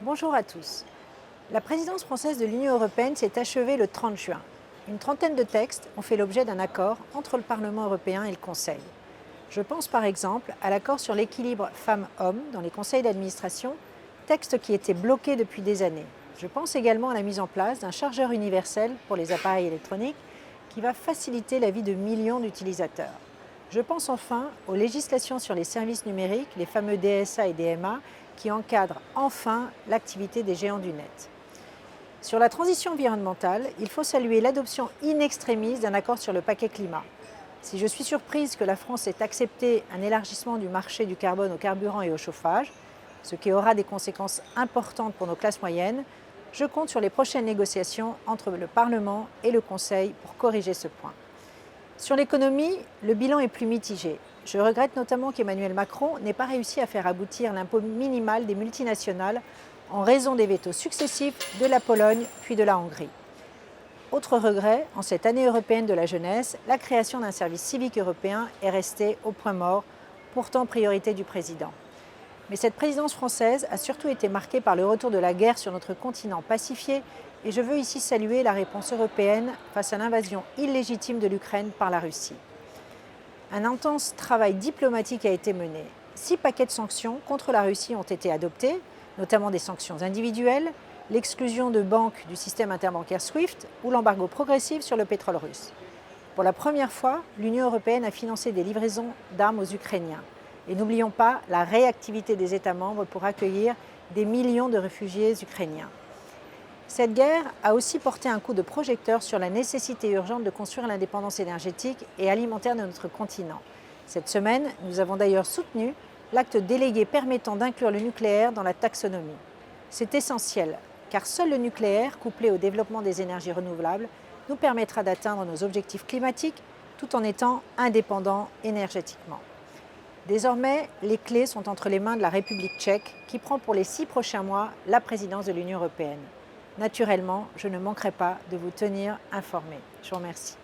Bonjour à tous. La présidence française de l'Union européenne s'est achevée le 30 juin. Une trentaine de textes ont fait l'objet d'un accord entre le Parlement européen et le Conseil. Je pense par exemple à l'accord sur l'équilibre femmes-hommes dans les conseils d'administration, texte qui était bloqué depuis des années. Je pense également à la mise en place d'un chargeur universel pour les appareils électroniques qui va faciliter la vie de millions d'utilisateurs. Je pense enfin aux législations sur les services numériques, les fameux DSA et DMA, qui encadrent enfin l'activité des géants du net. Sur la transition environnementale, il faut saluer l'adoption in extremis d'un accord sur le paquet climat. Si je suis surprise que la France ait accepté un élargissement du marché du carbone aux carburants et au chauffage, ce qui aura des conséquences importantes pour nos classes moyennes, je compte sur les prochaines négociations entre le Parlement et le Conseil pour corriger ce point. Sur l'économie, le bilan est plus mitigé. Je regrette notamment qu'Emmanuel Macron n'ait pas réussi à faire aboutir l'impôt minimal des multinationales en raison des vétos successifs de la Pologne puis de la Hongrie. Autre regret, en cette année européenne de la jeunesse, la création d'un service civique européen est restée au point mort, pourtant priorité du président. Mais cette présidence française a surtout été marquée par le retour de la guerre sur notre continent pacifié et je veux ici saluer la réponse européenne face à l'invasion illégitime de l'Ukraine par la Russie. Un intense travail diplomatique a été mené. 6 paquets de sanctions contre la Russie ont été adoptés, notamment des sanctions individuelles, l'exclusion de banques du système interbancaire SWIFT ou l'embargo progressif sur le pétrole russe. Pour la première fois, l'Union européenne a financé des livraisons d'armes aux Ukrainiens. Et n'oublions pas la réactivité des États membres pour accueillir des millions de réfugiés ukrainiens. Cette guerre a aussi porté un coup de projecteur sur la nécessité urgente de construire l'indépendance énergétique et alimentaire de notre continent. Cette semaine, nous avons d'ailleurs soutenu l'acte délégué permettant d'inclure le nucléaire dans la taxonomie. C'est essentiel, car seul le nucléaire, couplé au développement des énergies renouvelables, nous permettra d'atteindre nos objectifs climatiques tout en étant indépendants énergétiquement. Désormais, les clés sont entre les mains de la République tchèque, qui prend pour les 6 prochains mois la présidence de l'Union européenne. Naturellement, je ne manquerai pas de vous tenir informés. Je vous remercie.